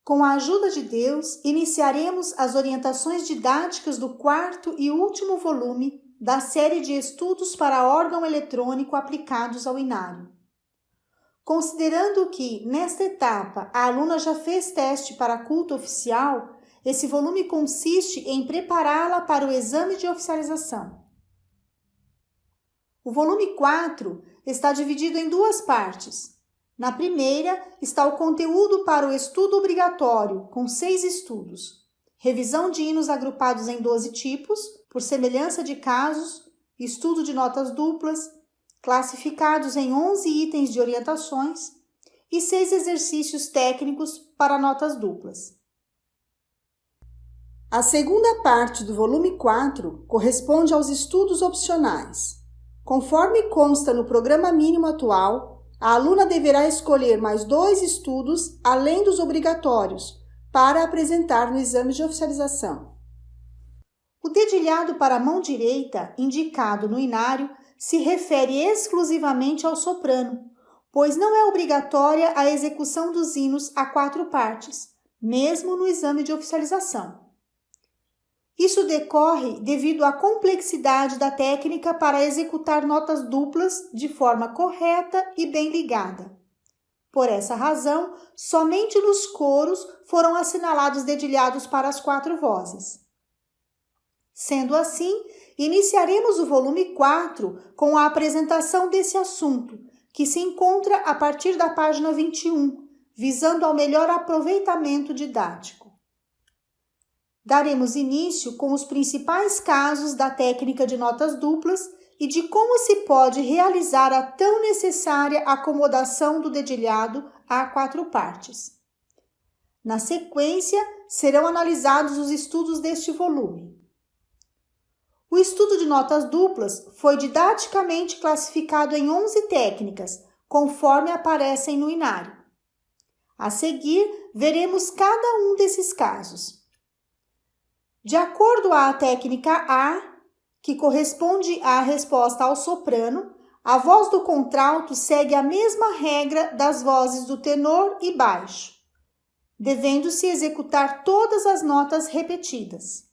Com a ajuda de Deus, iniciaremos as orientações didáticas do quarto e último volume da série de estudos para órgão eletrônico aplicados ao inário. Considerando que, nesta etapa, a aluna já fez teste para culto oficial, esse volume consiste em prepará-la para o exame de oficialização. O volume 4 está dividido em duas partes. Na primeira está o conteúdo para o estudo obrigatório, com 6 estudos. Revisão de hinos agrupados em 12 tipos, por semelhança de casos, estudo de notas duplas, classificados em 11 itens de orientações e 6 exercícios técnicos para notas duplas. A segunda parte do volume 4 corresponde aos estudos opcionais. Conforme consta no programa mínimo atual, a aluna deverá escolher mais 2 estudos, além dos obrigatórios, para apresentar no exame de oficialização. O dedilhado para a mão direita, indicado no inário, se refere exclusivamente ao soprano, pois não é obrigatória a execução dos hinos a 4 partes, mesmo no exame de oficialização. Isso decorre devido à complexidade da técnica para executar notas duplas de forma correta e bem ligada. Por essa razão, somente nos coros foram assinalados dedilhados para as 4 vozes. Sendo assim, iniciaremos o volume 4 com a apresentação desse assunto, que se encontra a partir da página 21, visando ao melhor aproveitamento didático. Daremos início com os principais casos da técnica de notas duplas e de como se pode realizar a tão necessária acomodação do dedilhado a 4 partes. Na sequência, serão analisados os estudos deste volume. O estudo de notas duplas foi didaticamente classificado em 11 técnicas, conforme aparecem no inário. A seguir, veremos cada um desses casos. De acordo à técnica A, que corresponde à resposta ao soprano, a voz do contralto segue a mesma regra das vozes do tenor e baixo, devendo-se executar todas as notas repetidas.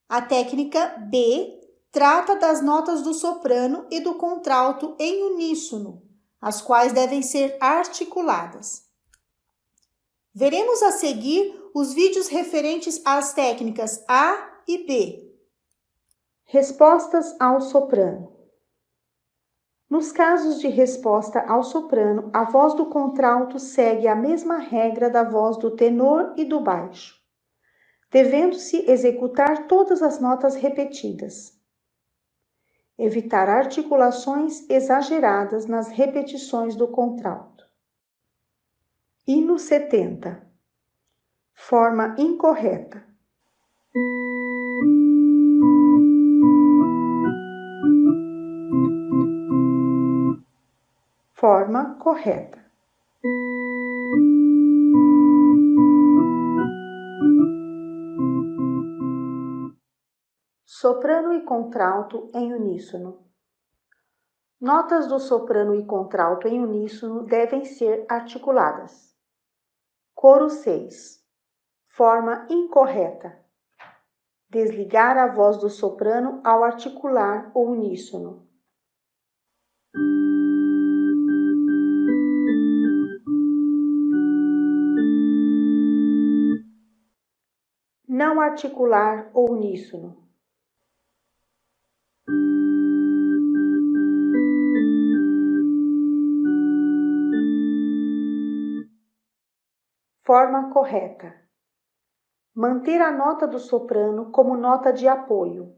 A técnica B trata das notas do soprano e do contralto em uníssono, as quais devem ser articuladas. Veremos a seguir os vídeos referentes às técnicas A e B. Respostas ao soprano. Nos casos de resposta ao soprano, a voz do contralto segue a mesma regra da voz do tenor e do baixo, devendo-se executar todas as notas repetidas. Evitar articulações exageradas nas repetições do contralto. Hino 70. Forma incorreta. Forma correta. Soprano e contralto em uníssono. Notas do soprano e contralto em uníssono devem ser articuladas. Coro 6. Forma incorreta. Desligar a voz do soprano ao articular o uníssono. Não articular o uníssono. Forma correta. Manter a nota do soprano como nota de apoio,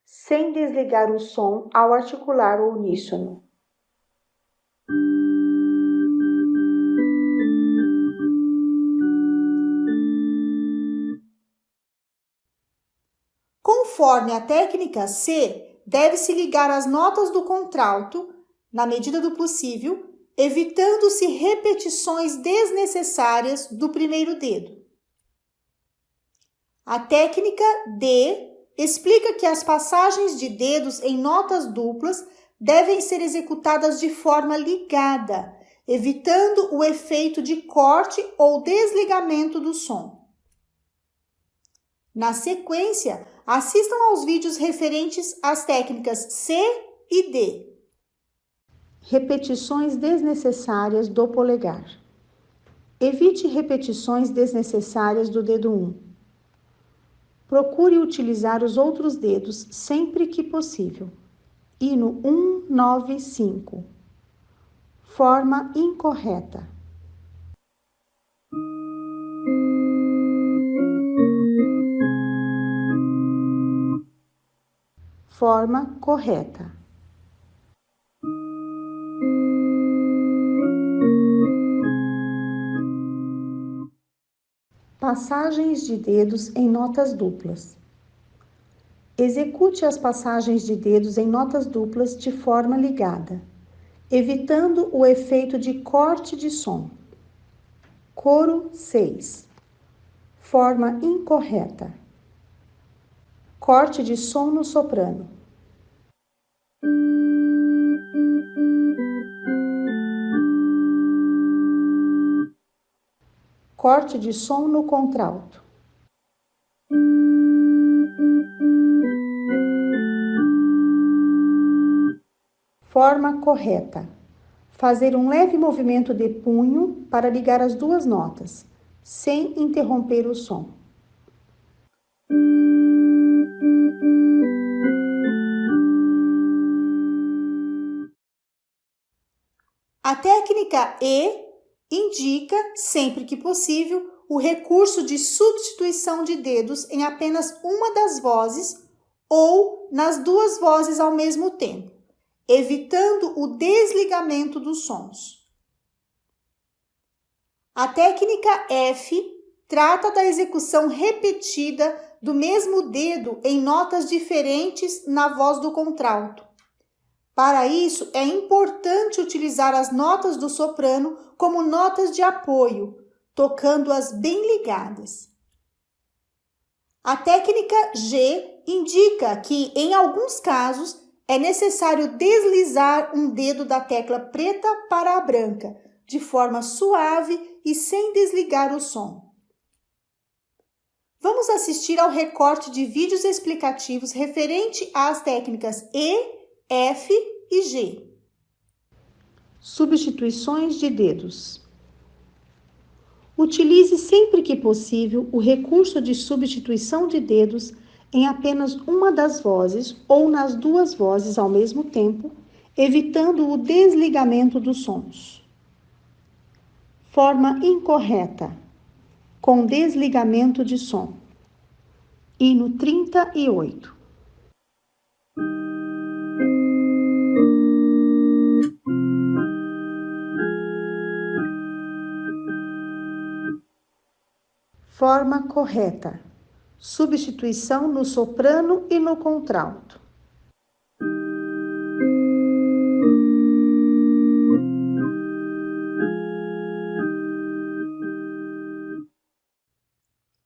sem desligar o som ao articular o uníssono. Conforme a técnica C, deve-se ligar as notas do contralto, na medida do possível, evitando-se repetições desnecessárias do primeiro dedo. A técnica D explica que as passagens de dedos em notas duplas devem ser executadas de forma ligada, evitando o efeito de corte ou desligamento do som. Na sequência, assistam aos vídeos referentes às técnicas C e D. Repetições desnecessárias do polegar. Evite repetições desnecessárias do dedo 1. Procure utilizar os outros dedos sempre que possível. Hino 195. Forma incorreta. Forma correta. Passagens de dedos em notas duplas. Execute as passagens de dedos em notas duplas de forma ligada, evitando o efeito de corte de som. Coro 6. Forma incorreta. Corte de som no soprano. Corte de som no contralto. Forma correta. Fazer um leve movimento de punho para ligar as duas notas, sem interromper o som. A técnica E indica, sempre que possível, o recurso de substituição de dedos em apenas uma das vozes ou nas duas vozes ao mesmo tempo, evitando o desligamento dos sons. A técnica F trata da execução repetida do mesmo dedo em notas diferentes na voz do contralto. Para isso, é importante utilizar as notas do soprano como notas de apoio, tocando-as bem ligadas. A técnica G indica que, em alguns casos, é necessário deslizar um dedo da tecla preta para a branca, de forma suave e sem desligar o som. Vamos assistir ao recorte de vídeos explicativos referente às técnicas E, F e G. Substituições de dedos. Utilize sempre que possível o recurso de substituição de dedos em apenas uma das vozes ou nas duas vozes ao mesmo tempo, evitando o desligamento dos sons. Forma incorreta, com desligamento de som. Hino 38. Forma correta. Substituição no soprano e no contralto.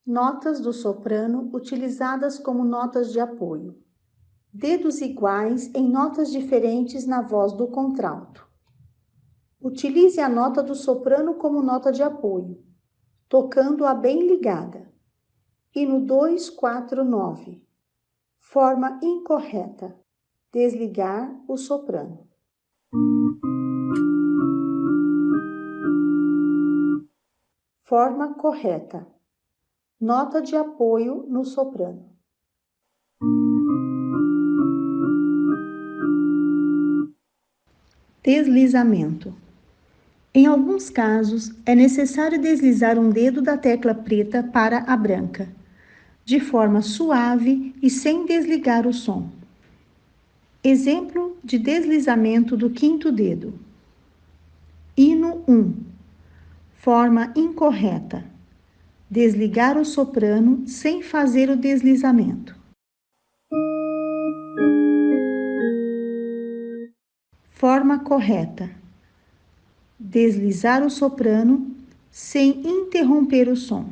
Notas do soprano utilizadas como notas de apoio. Dedos iguais em notas diferentes na voz do contralto. Utilize a nota do soprano como nota de apoio, tocando-a bem ligada. Hino 249. Forma incorreta. Desligar o soprano. Forma correta. Nota de apoio no soprano. Deslizamento. Em alguns casos, é necessário deslizar um dedo da tecla preta para a branca, de forma suave e sem desligar o som. Exemplo de deslizamento do quinto dedo. Hino 1. Forma incorreta. Desligar o soprano sem fazer o deslizamento. Forma correta. Deslizar o soprano sem interromper o som.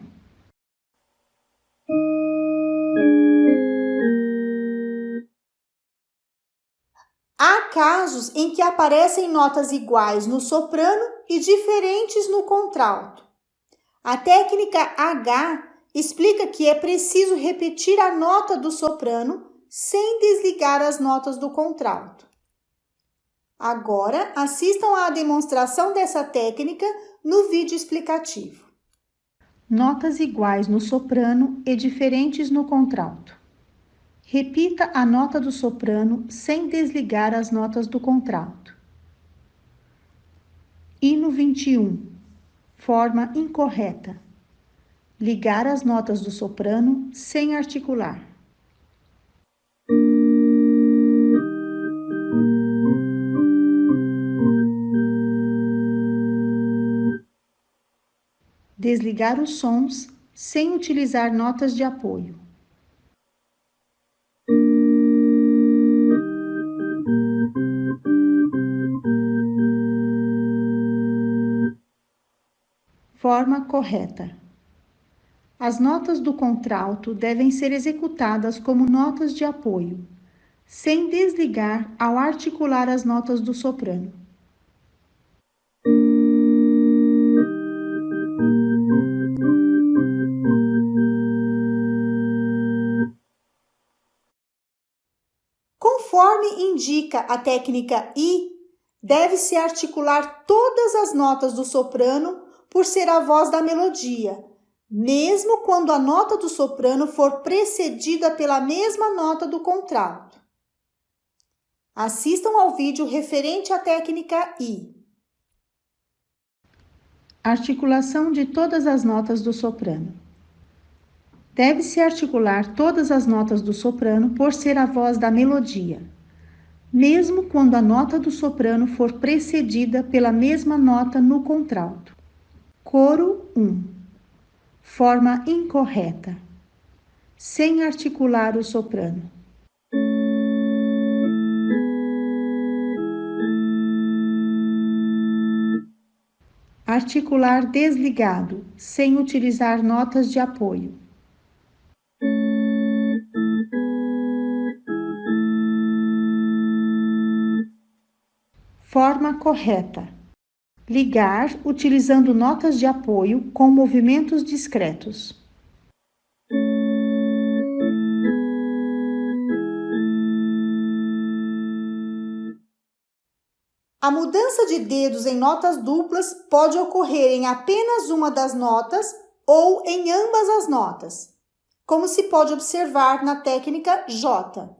A casos em que aparecem notas iguais no soprano e diferentes no contralto. A técnica H explica que é preciso repetir a nota do soprano sem desligar as notas do contralto. Agora, assistam à demonstração dessa técnica no vídeo explicativo. Notas iguais no soprano e diferentes no contralto. Repita a nota do soprano sem desligar as notas do contralto. Hino 21. Forma incorreta. Ligar as notas do soprano sem articular. Desligar os sons sem utilizar notas de apoio. Forma correta. As notas do contralto devem ser executadas como notas de apoio, sem desligar ao articular as notas do soprano. Conforme indica a técnica I, deve-se articular todas as notas do soprano por ser a voz da melodia, mesmo quando a nota do soprano for precedida pela mesma nota do contralto. Assistam ao vídeo referente à técnica I. Articulação de todas as notas do soprano. Deve-se articular todas as notas do soprano por ser a voz da melodia, mesmo quando a nota do soprano for precedida pela mesma nota no contralto. Coro 1. Forma incorreta. Sem articular o soprano. Articular desligado, sem utilizar notas de apoio. Forma correta. Ligar utilizando notas de apoio com movimentos discretos. A mudança de dedos em notas duplas pode ocorrer em apenas uma das notas ou em ambas as notas, como se pode observar na técnica J.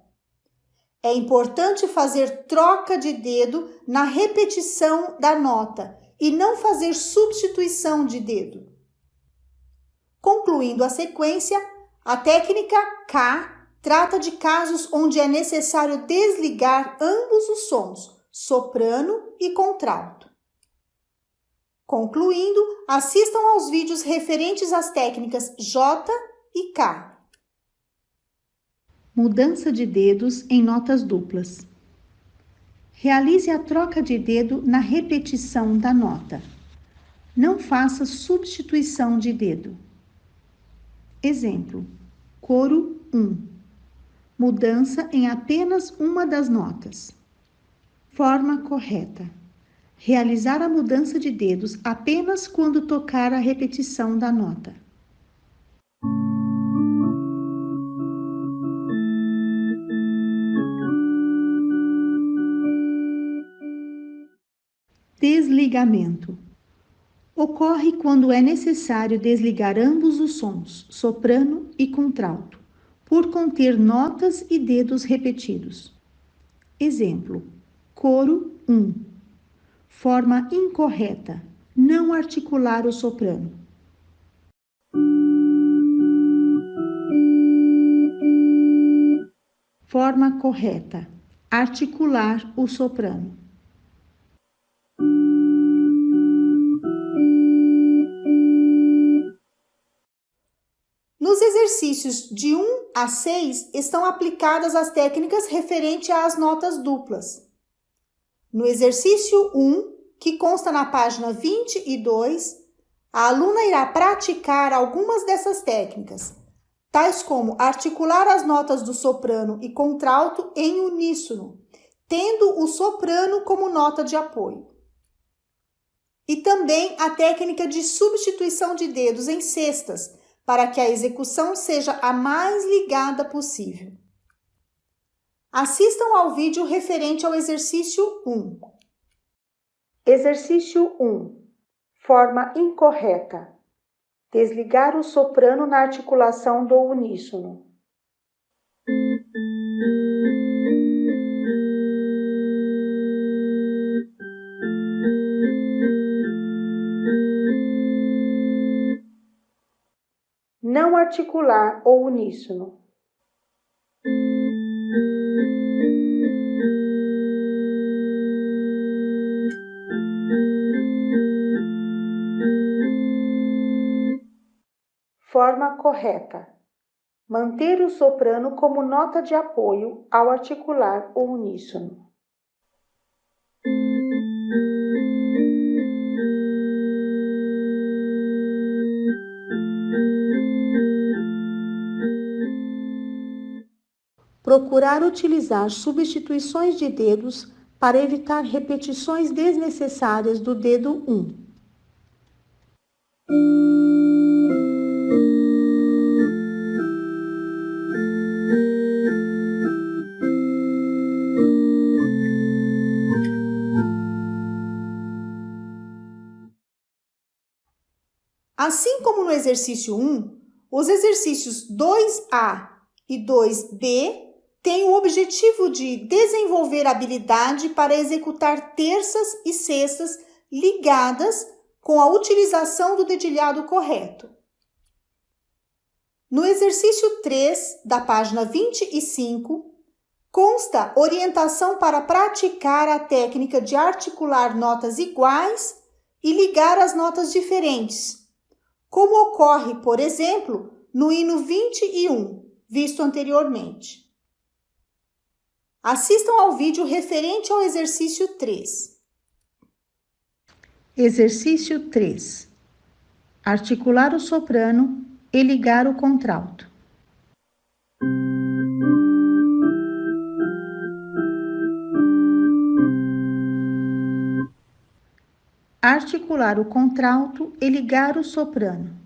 É importante fazer troca de dedo na repetição da nota e não fazer substituição de dedo. Concluindo a sequência, a técnica K trata de casos onde é necessário desligar ambos os sons, soprano e contralto. Concluindo, assistam aos vídeos referentes às técnicas J e K. Mudança de dedos em notas duplas. Realize a troca de dedo na repetição da nota. Não faça substituição de dedo. Exemplo: coro 1. Mudança em apenas uma das notas. Forma correta. Realizar a mudança de dedos apenas quando tocar a repetição da nota. Desligamento. Ocorre quando é necessário desligar ambos os sons, soprano e contralto, por conter notas e dedos repetidos. Exemplo: coro 1. Forma incorreta. Não articular o soprano. Forma correta. Articular o soprano. Nos exercícios de 1 a 6 estão aplicadas as técnicas referentes às notas duplas. No exercício 1, que consta na página 22, a aluna irá praticar algumas dessas técnicas, tais como articular as notas do soprano e contralto em uníssono, tendo o soprano como nota de apoio. E também a técnica de substituição de dedos em cestas, para que a execução seja a mais ligada possível. Assistam ao vídeo referente ao exercício 1. Exercício 1. Forma incorreta. Desligar o soprano na articulação do uníssono. Não articular o uníssono. Forma correta. Manter o soprano como nota de apoio ao articular o uníssono. Procurar utilizar substituições de dedos para evitar repetições desnecessárias do dedo 1. Assim como no exercício 1, os exercícios 2A e 2B têm o objetivo de desenvolver habilidade para executar terças e sextas ligadas com a utilização do dedilhado correto. No exercício 3, da página 25, consta orientação para praticar a técnica de articular notas iguais e ligar as notas diferentes, como ocorre, por exemplo, no hino 21, visto anteriormente. Assistam ao vídeo referente ao exercício 3. Exercício 3. Articular o soprano e ligar o contralto. Articular o contralto e ligar o soprano.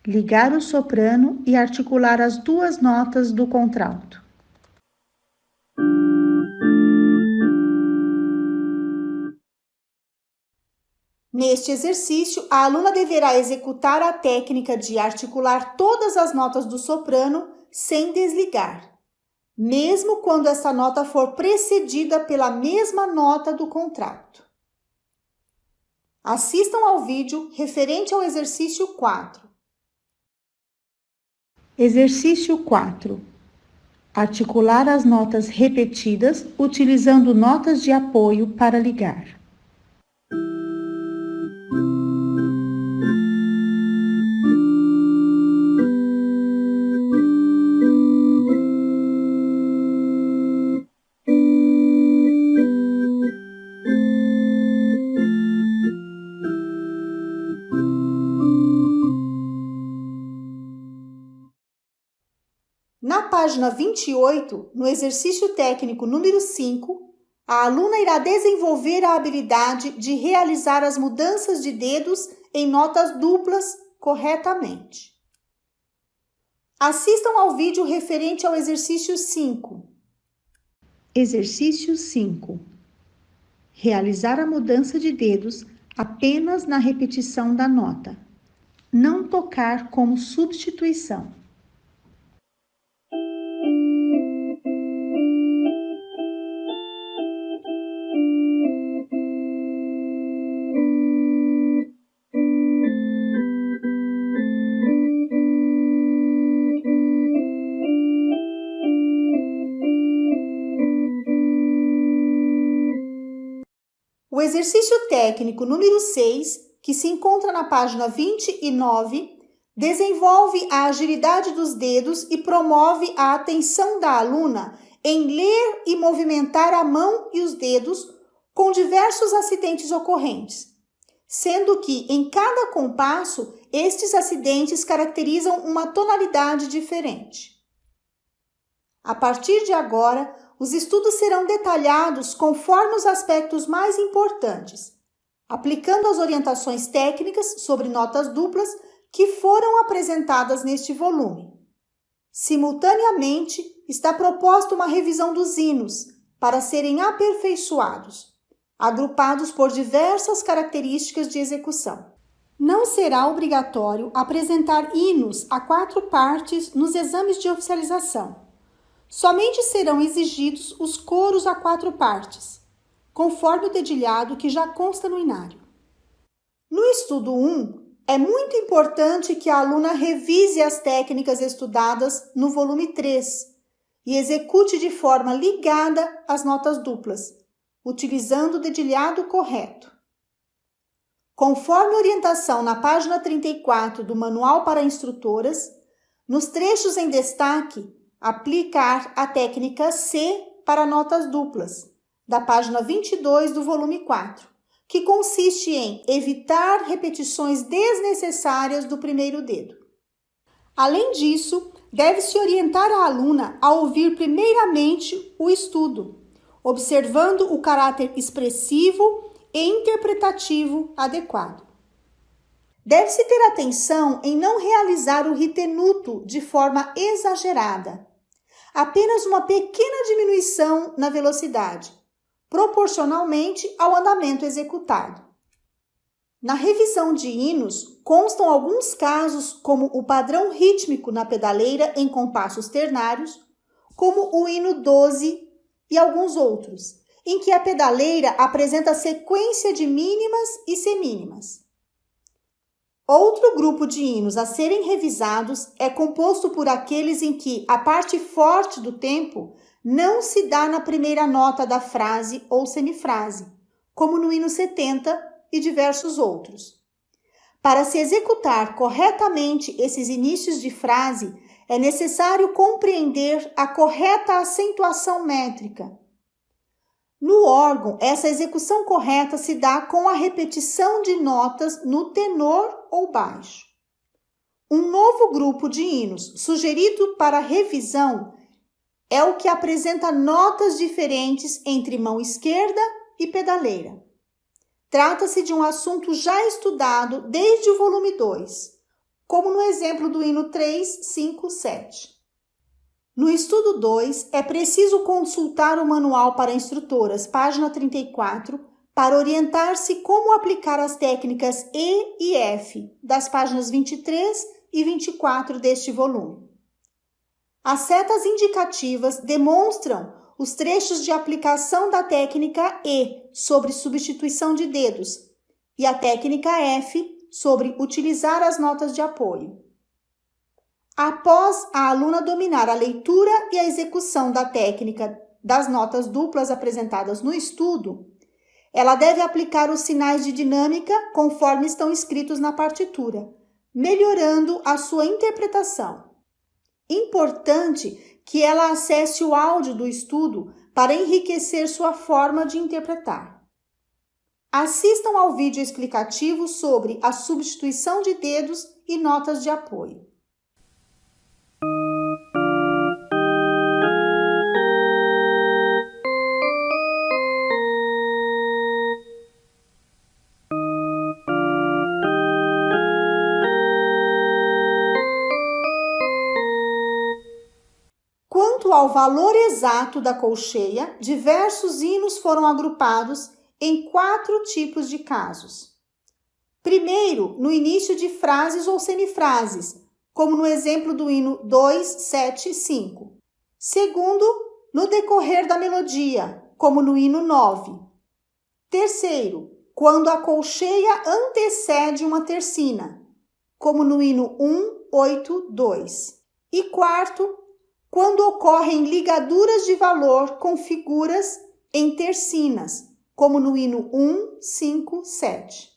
Ligar o soprano e articular as duas notas do contralto. Neste exercício, a aluna deverá executar a técnica de articular todas as notas do soprano sem desligar, mesmo quando essa nota for precedida pela mesma nota do contralto. Assistam ao vídeo referente ao exercício 4. Exercício 4. Articular as notas repetidas utilizando notas de apoio para ligar. Na página 28, no exercício técnico número 5, a aluna irá desenvolver a habilidade de realizar as mudanças de dedos em notas duplas corretamente. Assistam ao vídeo referente ao exercício 5. Exercício 5. Realizar a mudança de dedos apenas na repetição da nota. Não tocar como substituição. O exercício técnico número 6, que se encontra na página 29, desenvolve a agilidade dos dedos e promove a atenção da aluna em ler e movimentar a mão e os dedos com diversos acidentes ocorrentes, sendo que em cada compasso Estes acidentes caracterizam uma tonalidade diferente. A partir de agora, os estudos serão detalhados conforme os aspectos mais importantes, aplicando as orientações técnicas sobre notas duplas que foram apresentadas neste volume. Simultaneamente, está proposta uma revisão dos hinos para serem aperfeiçoados, agrupados por diversas características de execução. Não será obrigatório apresentar hinos a 4 partes nos exames de oficialização. Somente serão exigidos os coros a 4 partes, conforme o dedilhado que já consta no inário. No estudo 1, é muito importante que a aluna revise as técnicas estudadas no volume 3 e execute de forma ligada as notas duplas, utilizando o dedilhado correto. Conforme a orientação na página 34 do Manual para Instrutoras, nos trechos em destaque, aplicar a técnica C para notas duplas, da página 22 do volume 4, que consiste em evitar repetições desnecessárias do primeiro dedo. Além disso, deve-se orientar a aluna a ouvir primeiramente o estudo, observando o caráter expressivo e interpretativo adequado. Deve-se ter atenção em não realizar o ritenuto de forma exagerada, apenas uma pequena diminuição na velocidade, proporcionalmente ao andamento executado. Na revisão de hinos, constam alguns casos como o padrão rítmico na pedaleira em compassos ternários, como o hino 12 e alguns outros, em que a pedaleira apresenta sequência de mínimas e semínimas. Outro grupo de hinos a serem revisados é composto por aqueles em que a parte forte do tempo não se dá na primeira nota da frase ou semifrase, como no hino 70 e diversos outros. Para se executar corretamente esses inícios de frase, é necessário compreender a correta acentuação métrica. No órgão, essa execução correta se dá com a repetição de notas no tenor ou baixo. Um novo grupo de hinos sugerido para revisão é o que apresenta notas diferentes entre mão esquerda e pedaleira. Trata-se de um assunto já estudado desde o volume 2, como no exemplo do hino 3, 5, 7. No estudo 2, é preciso consultar o Manual para Instrutoras, página 34, para orientar-se como aplicar as técnicas E e F, das páginas 23 e 24 deste volume. As setas indicativas demonstram os trechos de aplicação da técnica E sobre substituição de dedos e a técnica F sobre utilizar as notas de apoio. Após a aluna dominar a leitura e a execução da técnica das notas duplas apresentadas no estudo, ela deve aplicar os sinais de dinâmica conforme estão escritos na partitura, melhorando a sua interpretação. Importante que ela acesse o áudio do estudo para enriquecer sua forma de interpretar. Assistam ao vídeo explicativo sobre a substituição de dedos e notas de apoio. Quanto ao valor exato da colcheia, diversos hinos foram agrupados em 4 tipos de casos. Primeiro, no início de frases ou semifrases, como no exemplo do hino 2, 7 e 5. Segundo, no decorrer da melodia, como no hino 9. Terceiro, quando a colcheia antecede uma tercina, como no hino 1, 8, 2. E quarto, quando ocorrem ligaduras de valor com figuras em tercinas, como no hino 1, 5, 7.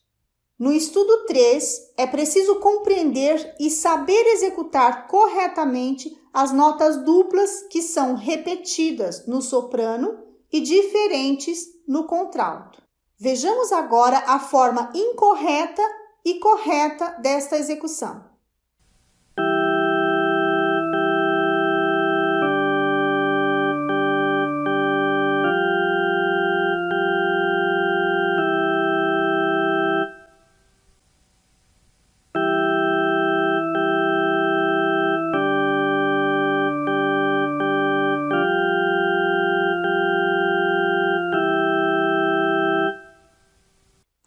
No estudo 3, é preciso compreender e saber executar corretamente as notas duplas que são repetidas no soprano e diferentes no contralto. Vejamos agora a forma incorreta e correta desta execução.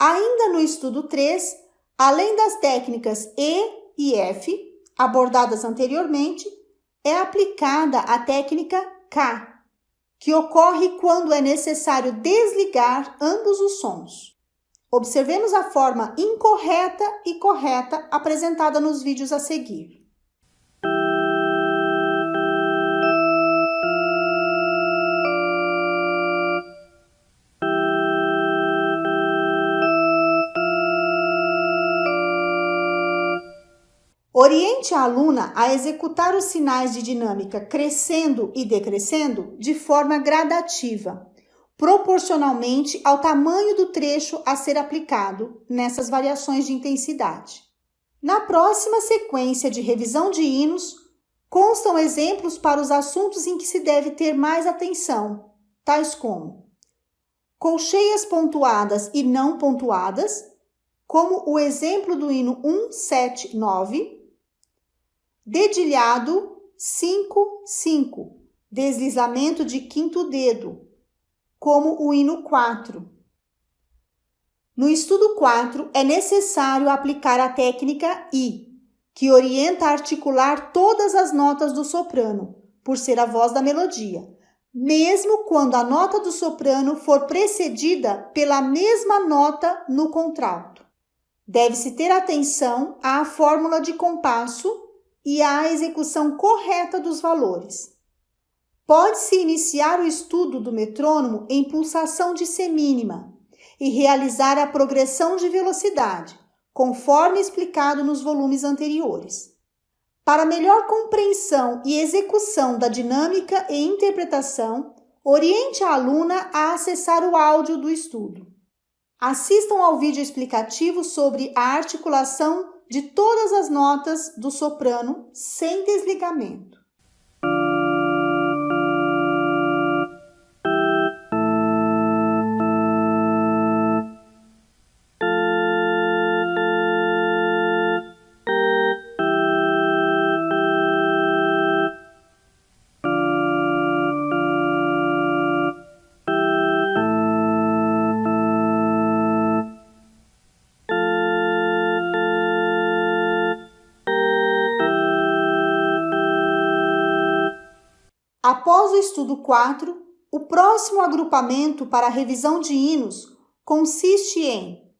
Ainda no estudo 3, além das técnicas E e F, abordadas anteriormente, é aplicada a técnica K, que ocorre quando é necessário desligar ambos os sons. Observemos a forma incorreta e correta apresentada nos vídeos a seguir. Oriente a aluna a executar os sinais de dinâmica crescendo e decrescendo de forma gradativa, proporcionalmente ao tamanho do trecho a ser aplicado nessas variações de intensidade. Na próxima sequência de revisão de hinos, constam exemplos para os assuntos em que se deve ter mais atenção, tais como colcheias pontuadas e não pontuadas, como o exemplo do hino 179, dedilhado 5-5, deslizamento de quinto dedo, como o hino 4. No estudo 4, é necessário aplicar a técnica I, que orienta a articular todas as notas do soprano, por ser a voz da melodia, mesmo quando a nota do soprano for precedida pela mesma nota no contralto. Deve-se ter atenção à fórmula de compasso e à execução correta dos valores. Pode-se iniciar o estudo do metrônomo em pulsação de semínima e realizar a progressão de velocidade, conforme explicado nos volumes anteriores. Para melhor compreensão e execução da dinâmica e interpretação, oriente a aluna a acessar o áudio do estudo. Assistam ao vídeo explicativo sobre a articulação de todas as notas do soprano sem desligamento. Após o estudo 4, o próximo agrupamento para a revisão de hinos consiste em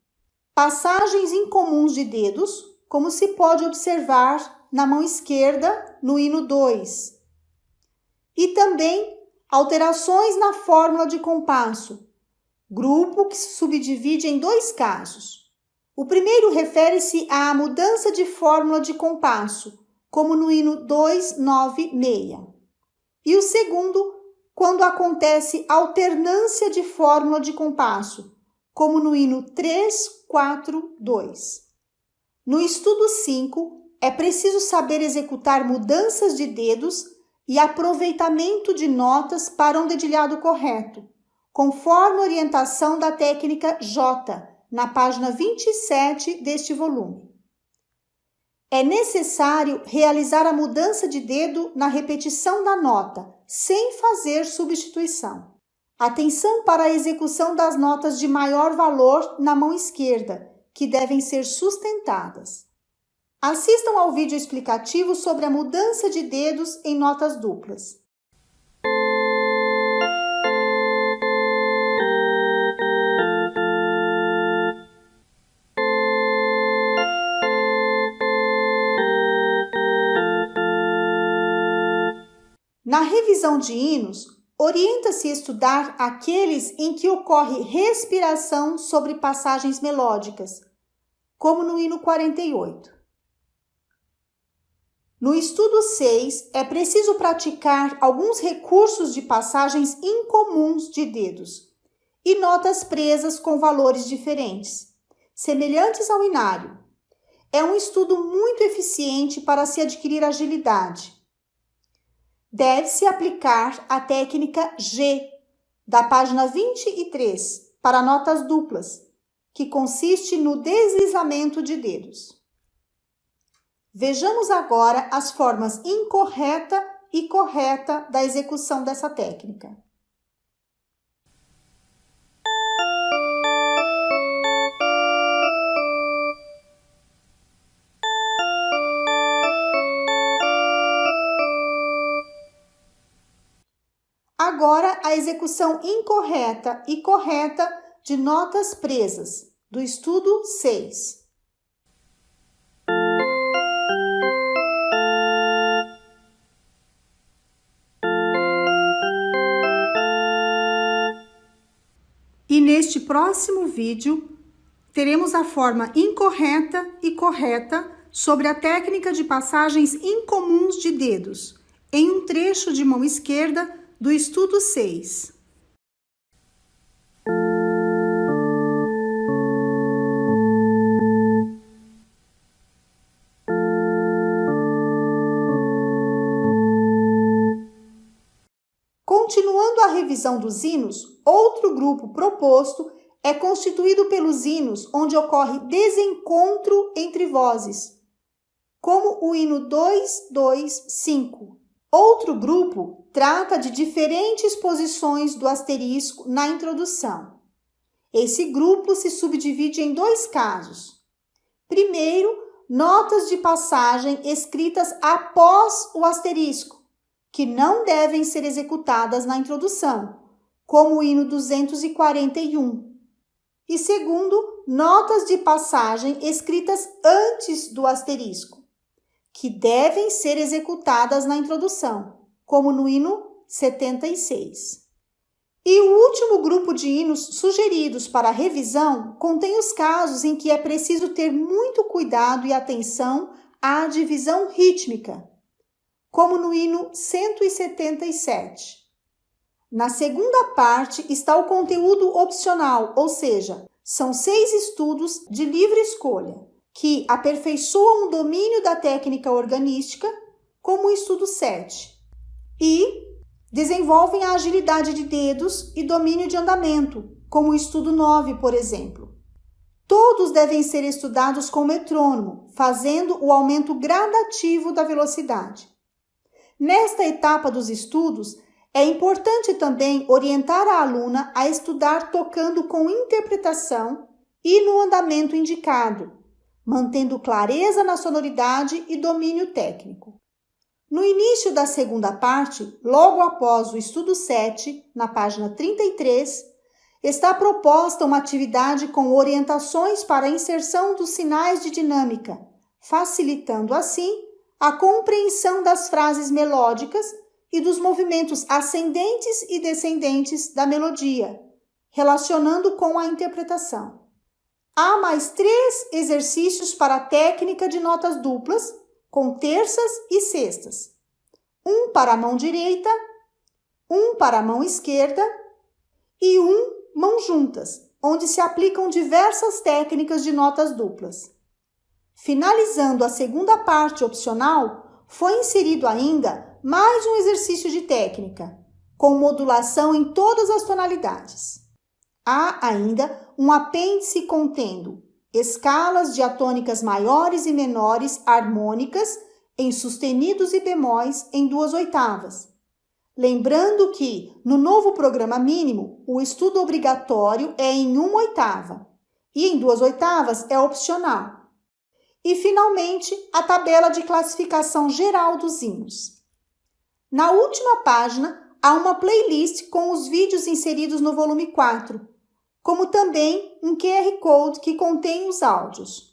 passagens incomuns de dedos, como se pode observar na mão esquerda no hino 2, e também alterações na fórmula de compasso, grupo que se subdivide em dois casos. O primeiro refere-se à mudança de fórmula de compasso, como no hino 296. E o segundo, quando acontece alternância de fórmula de compasso, como no hino 342. No estudo 5, é preciso saber executar mudanças de dedos e aproveitamento de notas para um dedilhado correto, conforme a orientação da técnica J, na página 27 deste volume. É necessário realizar a mudança de dedo na repetição da nota, sem fazer substituição. Atenção para a execução das notas de maior valor na mão esquerda, que devem ser sustentadas. Assistam ao vídeo explicativo sobre a mudança de dedos em notas duplas. Na revisão de hinos, orienta-se a estudar aqueles em que ocorre respiração sobre passagens melódicas, como no hino 48. No estudo 6, é preciso praticar alguns recursos de passagens incomuns de dedos e notas presas com valores diferentes, semelhantes ao inário, é um estudo muito eficiente para se adquirir agilidade. Deve-se aplicar a técnica G, da página 23, para notas duplas, que consiste no deslizamento de dedos. Vejamos agora as formas incorreta e correta da execução dessa técnica. Agora, a execução incorreta e correta de notas presas, do estudo 6. E neste próximo vídeo, teremos a forma incorreta e correta sobre a técnica de passagens incomuns de dedos, em um trecho de mão esquerda do estudo 6. Continuando a revisão dos hinos, outro grupo proposto é constituído pelos hinos onde ocorre desencontro entre vozes, como o hino 225. Outro grupo trata de diferentes posições do asterisco na introdução. Esse grupo se subdivide em dois casos. Primeiro, notas de passagem escritas após o asterisco, que não devem ser executadas na introdução, como o hino 241. E segundo, notas de passagem escritas antes do asterisco, que devem ser executadas na introdução, como no hino 76. E o último grupo de hinos sugeridos para a revisão contém os casos em que é preciso ter muito cuidado e atenção à divisão rítmica, como no hino 177. Na segunda parte está o conteúdo opcional, ou seja, são 6 estudos de livre escolha, que aperfeiçoam o domínio da técnica organística, como o estudo 7, e desenvolvem a agilidade de dedos e domínio de andamento, como o estudo 9, por exemplo. Todos devem ser estudados com metrônomo, fazendo o aumento gradativo da velocidade. Nesta etapa dos estudos, é importante também orientar a aluna a estudar tocando com interpretação e no andamento indicado, mantendo clareza na sonoridade e domínio técnico. No início da segunda parte, logo após o estudo 7, na página 33, está proposta uma atividade com orientações para a inserção dos sinais de dinâmica, facilitando assim a compreensão das frases melódicas e dos movimentos ascendentes e descendentes da melodia, relacionando com a interpretação. Há mais 3 exercícios para a técnica de notas duplas, com terças e sextas. Um para a mão direita, um para a mão esquerda e um mãos juntas, onde se aplicam diversas técnicas de notas duplas. Finalizando a segunda parte opcional, foi inserido ainda mais um exercício de técnica, com modulação em todas as tonalidades. Há ainda um apêndice contendo escalas diatônicas maiores e menores harmônicas em sustenidos e bemóis em 2 oitavas. Lembrando que, no novo programa mínimo, o estudo obrigatório é em 1 oitava e em 2 oitavas é opcional. E, finalmente, a tabela de classificação geral dos hinos. Na última página, há uma playlist com os vídeos inseridos no volume 4, como também um QR Code que contém os áudios.